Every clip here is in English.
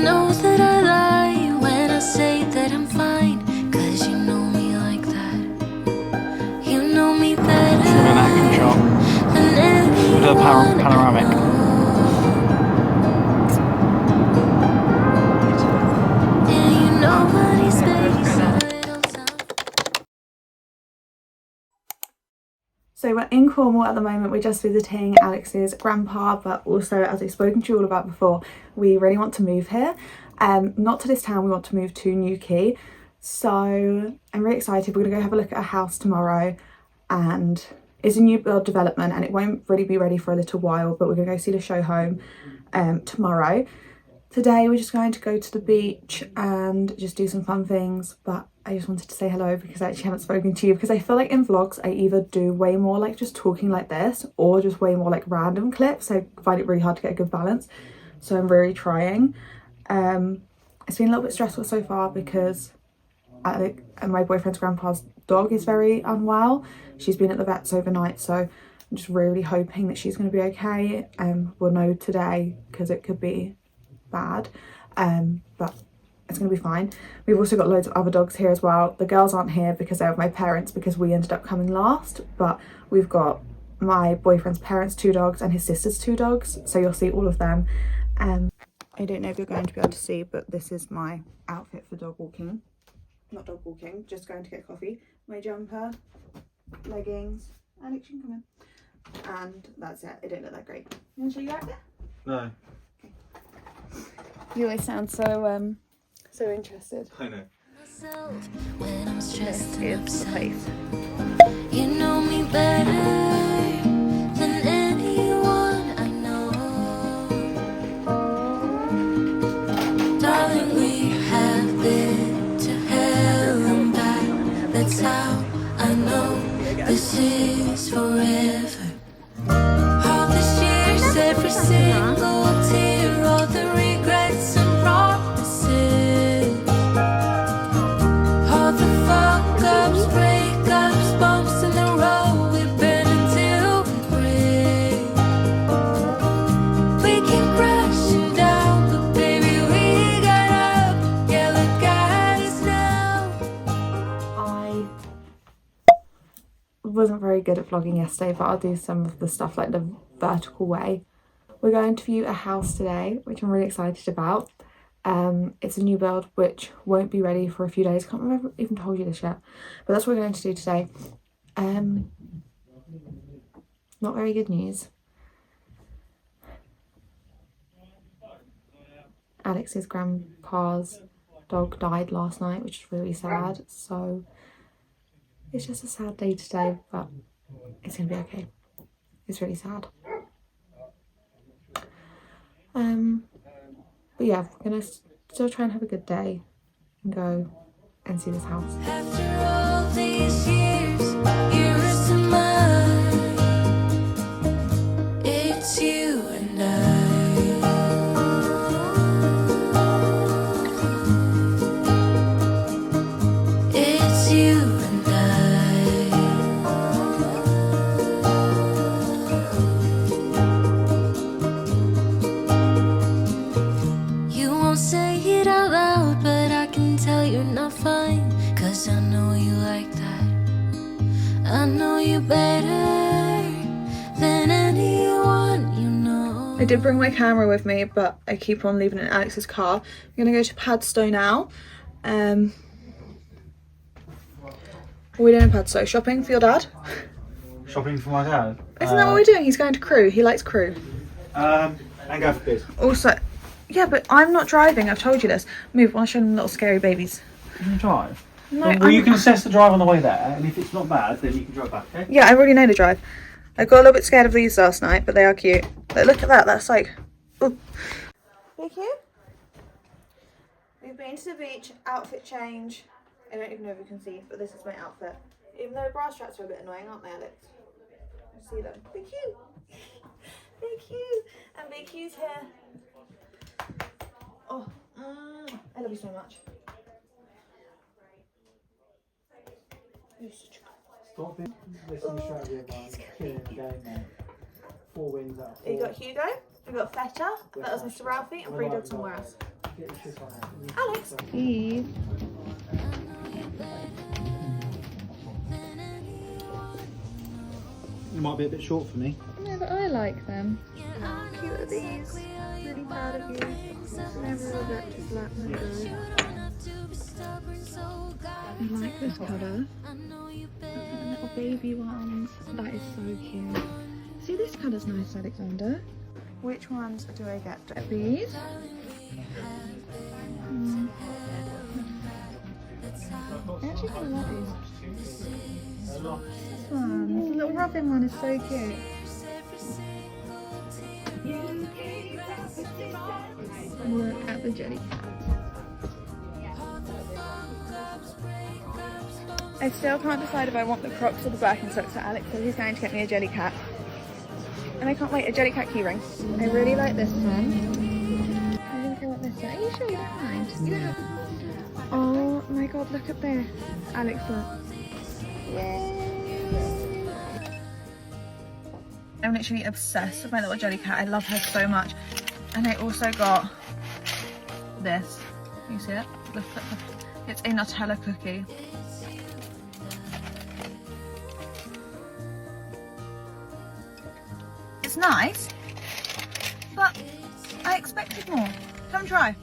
know that I lie when I say that I'm fine, 'cause you know me like that. You know me better an acting shot. than anyone. We'll do a panoramic. And you know what he space a little time. So we're in Cornwall at the moment. We're just visiting Alex's grandpa, but also, as I've spoken to you all about before, we really want to move here. Not to this town, we want to move to Newquay. So I'm really excited. We're gonna go have a look at a house tomorrow, and it's a new build development and it won't really be ready for a little while, but we're gonna go see the show home tomorrow. Today we're just going to go to the beach and just do some fun things, but I just wanted to say hello because I actually haven't spoken to you, because I feel like in vlogs I either do way more like just talking like this or just way more like random clips. I find it really hard to get a good balance, so I'm really trying. It's been a little bit stressful so far because my boyfriend's grandpa's dog is very unwell. She's been at the vet's overnight, so I'm just really hoping that she's going to be okay. We'll know today because it could be bad, but it's gonna be fine. We've also got loads of other dogs here as well. The girls aren't here because they're with my parents because we ended up coming last, but we've got my boyfriend's parents' 2 dogs and his sister's 2 dogs, so you'll see all of them. I don't know if you're going to be able to see, but this is my outfit for dog walking. Not dog walking, just going to get coffee. My jumper, leggings, Alex, you can come in. And that's it. It didn't look that great. You want to show you out there? No. You always sound so so interested. I know. When I'm stressed and Here's the upset, place. you know me better than anyone I know. Darling, we have been to hell and back. That's how I know this is forever. All the years, every single tear, all the regrets and promises, all the fuck ups, breakups, bumps in the road we've been until we break. We keep crashing down, but baby we got up. Yeah, look at us now. I wasn't very good at vlogging yesterday, but I'll do some of the stuff like the vertical way. We're going to view a house today, which I'm really excited about. It's a new build which won't be ready for a few days. I can't remember if I even told you this yet, but that's what we're going to do today. Not very good news. Alex's grandpa's dog died last night, which is really sad, so it's just a sad day today, but it's gonna be okay. It's really sad. But yeah, we're gonna still try and have a good day and go and see this house. After all these years, yours and mine, it's you and I. It's you and I. You won't say it out loud, but I can tell you're not fine, 'cause I know you like that. I know you better than anyone you know. I did bring my camera with me, but I keep on leaving it in Alex's car. I'm gonna go to Padstow now. What are we doing in Padstow? Shopping for your dad? Shopping for my dad. Isn't that what we're doing? He's going to Crewe. He likes Crewe. And go for beers. Also, yeah, but I'm not driving. I've told you this. Move. I want to show them little scary babies. You can drive. No, Well, you can assess the drive on the way there, and if it's not bad, then you can drive back, okay? Yeah, I already know the drive. I got a little bit scared of these last night, but they are cute. But look at that. That's like, ooh. They're cute. We've been to the beach. Outfit change. I don't even know if you can see, but this is my outfit. Even though the bra straps are a bit annoying, aren't they, Alex? I see them. They're cute. They're cute. And BQ's here. Oh, I love you so much. You're such a Stop it. Listen to strategy about killing the game now. 4 wins out of 4. You got Hugo, you got Feta, that was Mr. Ralphie, and 3 dogs somewhere else. Get the shit on it. Alex, please. It might be a bit short for me. No, but I like them. How cute are these? Really proud of you. Never regret to black windows. I like this colour. The little baby ones. That is so cute. See, this colour's nice, Alexander. Which ones do I get? These? I actually kind of like these. This one, this little robin one is so cute. Look at the jelly cat. I still can't decide if I want the Crocs or the Birkenstocks, so Alex said he's going to get me a jelly cat. And I can't wait, a jelly cat keyring. I really like this one. I think I want this one. Are you sure you don't mind? You don't have... Oh my god, look at this. Alex, look. Yay! I'm literally obsessed with my little jelly cat. I love her so much. And I also got this. You see it? Look at the... It's a Nutella cookie. It's nice, but I expected more. Come try.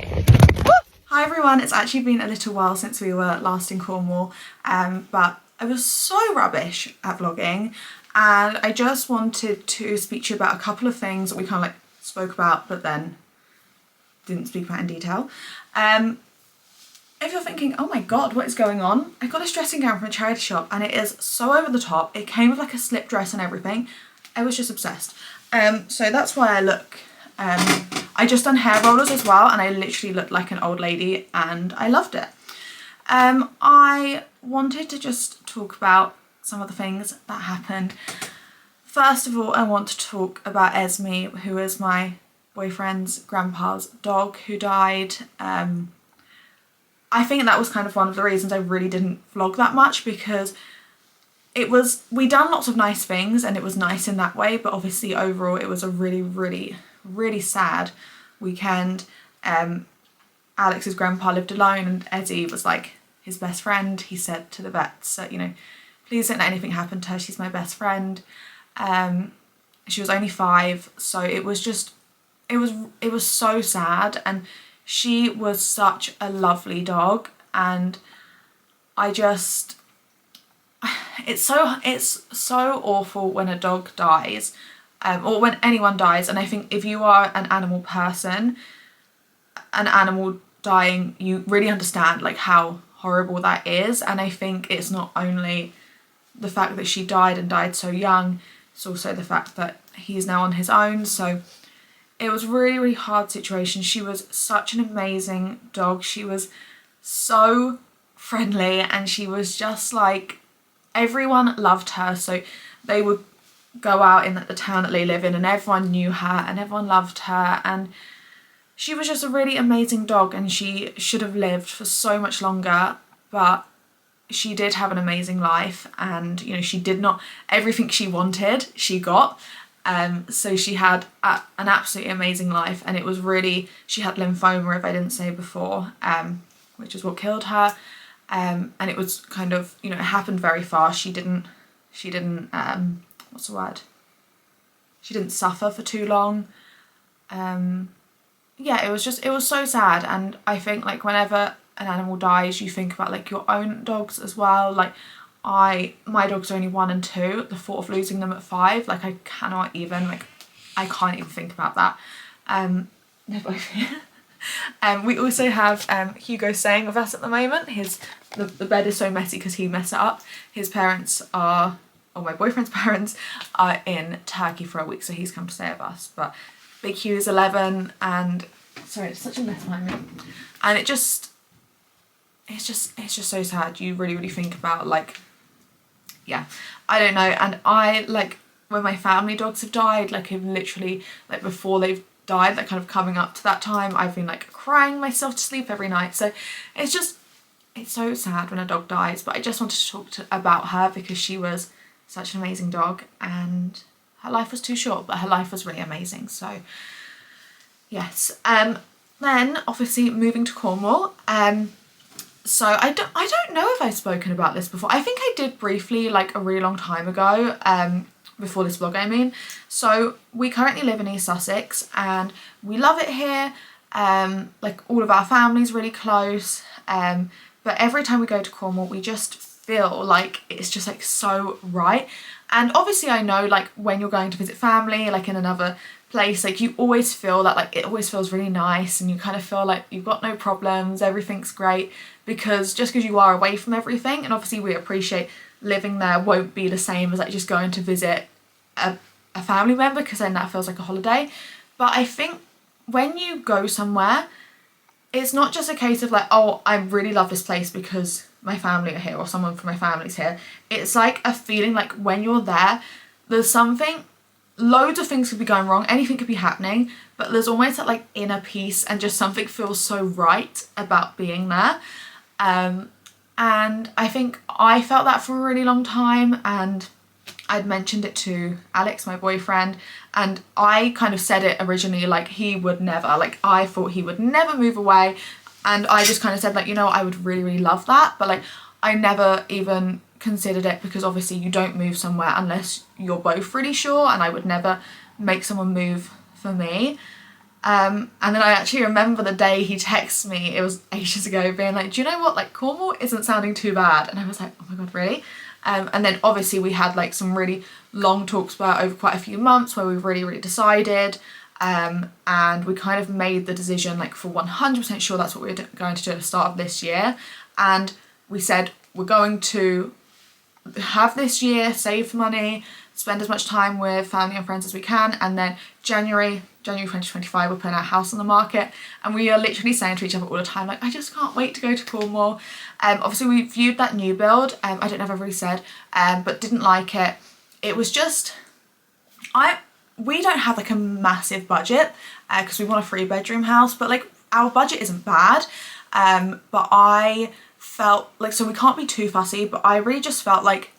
Woo! Hi everyone, it's actually been a little while since we were last in Cornwall, but I was so rubbish at vlogging, and I just wanted to speak to you about a couple of things that we kind of like spoke about but then didn't speak about in detail. If you're thinking, oh my god, what is going on? I got this dressing gown from a charity shop and it is so over the top. It came with like a slip dress and everything. I was just obsessed. So that's why I look, I just done hair rollers as well, and I literally looked like an old lady and I loved it. I wanted to just talk about some of the things that happened. First of all, I want to talk about Esme, who is my boyfriend's grandpa's dog who died. I think that was kind of one of the reasons I really didn't vlog that much, because we done lots of nice things and it was nice in that way, but obviously overall it was a really sad weekend. Alex's grandpa lived alone and Eddie was like his best friend. He said to the vets, so, you know, please don't let anything happen to her, she's my best friend. She was only 5, so it was just, it was so sad, and she was such a lovely dog, and I just, it's so awful when a dog dies, or when anyone dies. And I think if you are an animal person, an animal dying, you really understand like how horrible that is. And I think it's not only the fact that she died and died so young, it's also the fact that he's now on his own. So it was really hard situation. She was such an amazing dog. She was so friendly, and she was just like, everyone loved her. So they would go out in the town that they live in and everyone knew her and everyone loved her, and she was just a really amazing dog, and she should have lived for so much longer, but she did have an amazing life, and you know, she did not, everything she wanted she got. So she had an absolutely amazing life, and it was really, she had lymphoma, if I didn't say before, which is what killed her. And it was kind of, you know, it happened very fast. She didn't what's the word? She didn't suffer for too long. Yeah, it was so sad. And I think like whenever an animal dies, you think about like your own dogs as well. Like my dogs are only 1 and 2. The thought of losing them at 5, like I can't even think about that. They're both here. We also have Hugo staying with us at the moment. The bed is so messy because he messed it up. His parents are, or my boyfriend's parents are in Turkey for a week, so he's come to stay with us. But Big Hugh is 11, and sorry, it's such a mess behind me. And it's just so sad. You really think about like, yeah, I don't know. And I like when my family dogs have died, like I've literally, like before they've died, like kind of coming up to that time, I've been like crying myself to sleep every night. So it's so sad when a dog dies, but I just wanted to talk about her because she was such an amazing dog, and her life was too short, but her life was really amazing. So yes, Then obviously moving to Cornwall. So I don't know if I've spoken about this before. I think I did briefly like a really long time ago, before this vlog I mean. So we currently live in East Sussex and we love it here. Like all of our family's really close. But every time we go to Cornwall we just feel like it's just like so right. And obviously I know like when you're going to visit family like in another place, like you always feel that like it always feels really nice and you kind of feel like you've got no problems, everything's great, because just because you are away from everything, and obviously we appreciate living there won't be the same as like just going to visit a family member, because then that feels like a holiday. But I think when you go somewhere, it's not just a case of like, oh, I really love this place because my family are here or someone from my family's here. It's like a feeling like when you're there, there's something, loads of things could be going wrong, anything could be happening, but there's almost that like inner peace and just something feels so right about being there. And I think I felt that for a really long time, and I'd mentioned it to Alex, my boyfriend, and I kind of said it originally like he would never, like I thought he would never move away, and I just kind of said like, you know, I would really love that, but like I never even considered it, because obviously you don't move somewhere unless you're both really sure, and I would never make someone move for me. And then I actually remember the day he texted me, it was ages ago, being like, do you know what, like Cornwall isn't sounding too bad, and I was like, oh my god, really? And then obviously we had like some really long talks about over quite a few months where we really decided, and we kind of made the decision like for 100% sure that's what we were going to do at the start of this year. And we said we're going to have this year, save money, spend as much time with family and friends as we can, and then January 2025 we're putting our house on the market. And we are literally saying to each other all the time like, I just can't wait to go to Cornwall. Obviously we viewed that new build, I don't know if I've already said, but didn't like it. It was just, we don't have like a massive budget because we want a 3-bedroom house, but like our budget isn't bad, but I felt like, so we can't be too fussy, but I really just felt like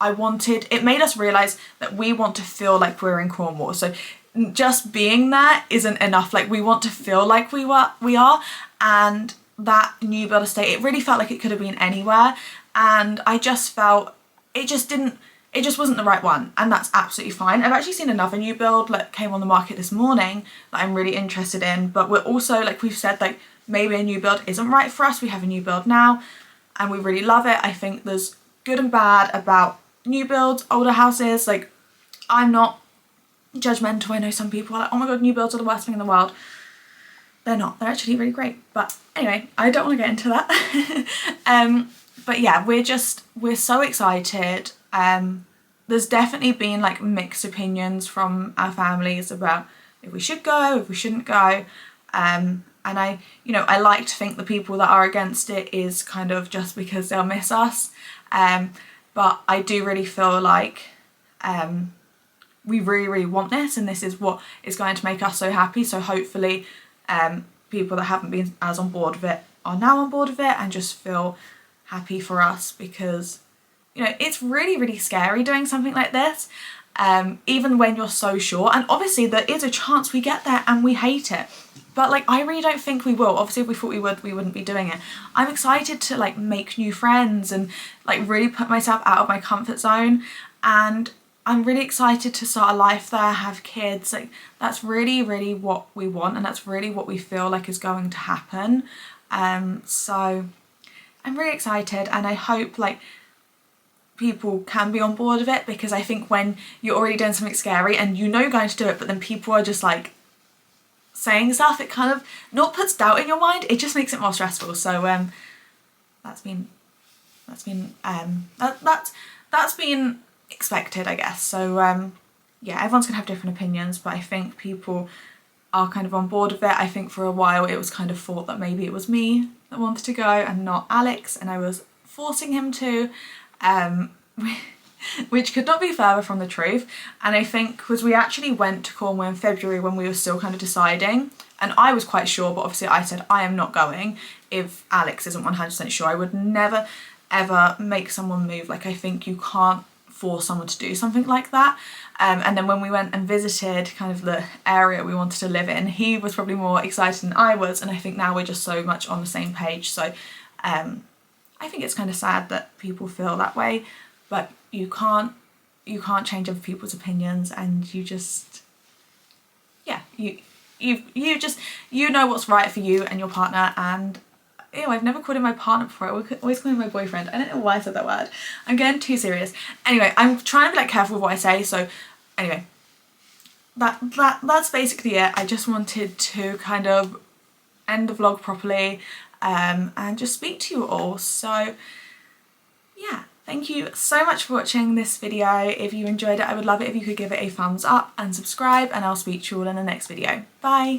it made us realise that we want to feel like we're in Cornwall. So just being there isn't enough, like we want to feel like we are. And that new build estate, it really felt like it could have been anywhere, and I just felt it just wasn't the right one, and that's absolutely fine. I've actually seen another new build that came on the market this morning that I'm really interested in, but we're also, like we've said, like maybe a new build isn't right for us. We have a new build now and we really love it. I think there's good and bad about new builds, older houses. Like I'm not judgmental. I know some people are like, oh my god, new builds are the worst thing in the world. They're not, they're actually really great. But anyway, I don't want to get into that. But yeah, we're so excited. There's definitely been like mixed opinions from our families about if we should go, if we shouldn't go. And I like to think the people that are against it is kind of just because they'll miss us. But I do really feel like we really want this, and this is what is going to make us so happy. So hopefully people that haven't been as on board with it are now on board with it and just feel happy for us, because you know it's really scary doing something like this, even when you're so sure. And obviously there is a chance we get there and we hate it, but like I really don't think we will. Obviously if we thought we would, we wouldn't be doing it. I'm excited to like make new friends and like really put myself out of my comfort zone, and I'm really excited to start a life there, have kids. Like that's really what we want, and that's really what we feel like is going to happen. So I'm really excited, and I hope like people can be on board with it, because I think when you're already doing something scary and you know you're going to do it, but then people are just like saying stuff, it kind of not puts doubt in your mind, it just makes it more stressful. So that's been expected, I guess. So yeah, everyone's gonna have different opinions, but I think people are kind of on board with it. I think for a while it was kind of thought that maybe it was me that wanted to go and not Alex, and I was forcing him to, which could not be further from the truth. And I think because we actually went to Cornwall in February when we were still kind of deciding, and I was quite sure, but obviously I said I am not going if Alex isn't 100% sure. I would never ever make someone move. Like I think you can't force someone to do something like that. And then when we went and visited kind of the area we wanted to live in, he was probably more excited than I was, and I think now we're just so much on the same page. So I think it's kind of sad that people feel that way, but you can't change other people's opinions, and you just, yeah, you just, you know what's right for you and your partner. And ew, I've never called him my partner before. I always call him my boyfriend. I don't know why I said that word. I'm getting too serious. Anyway, I'm trying to be like careful with what I say. So anyway, that's basically it. I just wanted to kind of end the vlog properly, and just speak to you all. So yeah, thank you so much for watching this video. If you enjoyed it, I would love it if you could give it a thumbs up and subscribe, and I'll speak to you all in the next video. Bye.